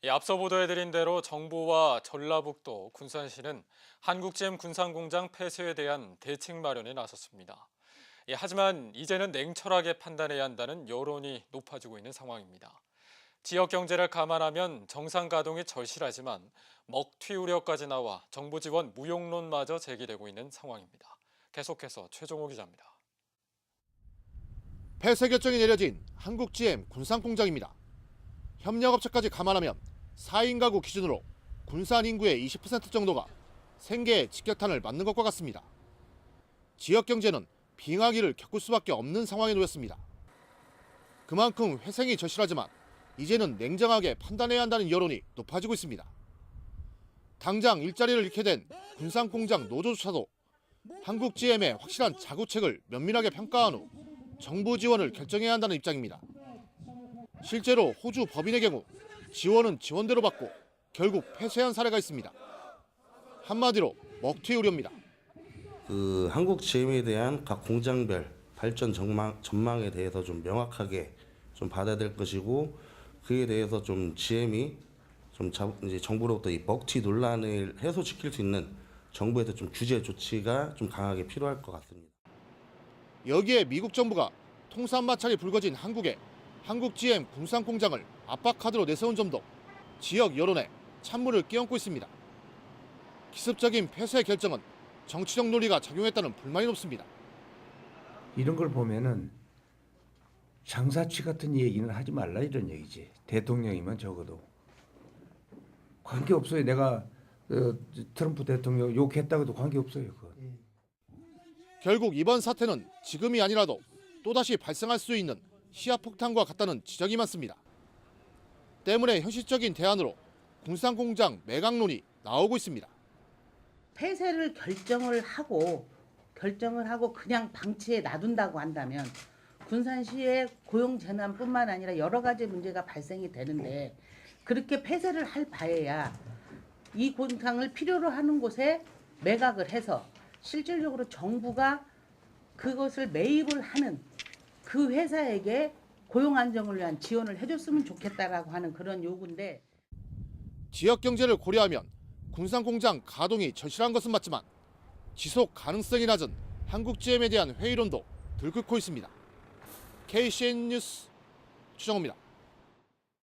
앞서 보도해드린 대로 정부와 전라북도, 군산시는 한국GM 군산공장 폐쇄에 대한 대책 마련에 나섰습니다. 하지만 이제는 냉철하게 판단해야 한다는 여론이 높아지고 있는 상황입니다. 지역 경제를 감안하면 정상 가동이 절실하지만 먹튀 우려까지 나와 정부 지원 무용론마저 제기되고 있는 상황입니다. 계속해서 최종호 기자입니다. 폐쇄 결정이 내려진 한국GM 군산공장입니다. 협력업체까지 감안하면 4인 가구 기준으로 군산 인구의 20% 정도가 생계에 직격탄을 맞는 것과 같습니다. 지역 경제는 빙하기를 겪을 수밖에 없는 상황에 놓였습니다. 그만큼 회생이 절실하지만 이제는 냉정하게 판단해야 한다는 여론이 높아지고 있습니다. 당장 일자리를 잃게 된 군산공장 노조조차도 한국GM의 확실한 자구책을 면밀하게 평가한 후 정부 지원을 결정해야 한다는 입장입니다. 실제로 호주 법인의 경우 지원은 지원대로 받고 결국 폐쇄한 사례가 있습니다. 한마디로 먹튀 우려입니다. 한국GM에 대한 각 공장별 발전 전망에 대해서 좀 명확하게 좀 받아야 될 것이고, 그에 대해서 좀 GM이 이제 정부로부터 이 먹튀 논란을 해소시킬 수 있는 정부에서 좀 규제 조치가 좀 강하게 필요할 것 같습니다. 여기에 미국 정부가 통산 마찰이 불거진 한국에 한국GM 군산공장을 압박카드로 내세운 점도 지역 여론에 찬물을 끼얹고 있습니다. 기습적인 폐쇄 결정은 정치적 논리가 작용했다는 불만이 높습니다. 이런 걸 보면은 장사치 같은 얘기는 하지 말라 이런 얘기지. 대통령이면 적어도 관계없어요. 내가 트럼프 대통령 욕했다고 해도 관계없어요. 그건. 결국 이번 사태는 지금이 아니라도 또다시 발생할 수 있는 시야폭탄과 같다는 지적이 많습니다. 때문에 현실적인 대안으로 군산공장 매각론이 나오고 있습니다. 폐쇄를 결정을 하고 그냥 방치해 놔둔다고 한다면 군산시의 고용 재난뿐만 아니라 여러 가지 문제가 발생이 되는데, 그렇게 폐쇄를 할 바에야 이 공장을 필요로 하는 곳에 매각을 해서 실질적으로 정부가 그것을 매입을 하는 그 회사에게 고용 안정을 위한 지원을 해줬으면 좋겠다라고 하는 그런 요구인데, 지역 경제를 고려하면 군산공장 가동이 절실한 것은 맞지만 지속 가능성이 낮은 한국GM에 대한 회의론도 들끓고 있습니다. KCN 뉴스 추정호입니다.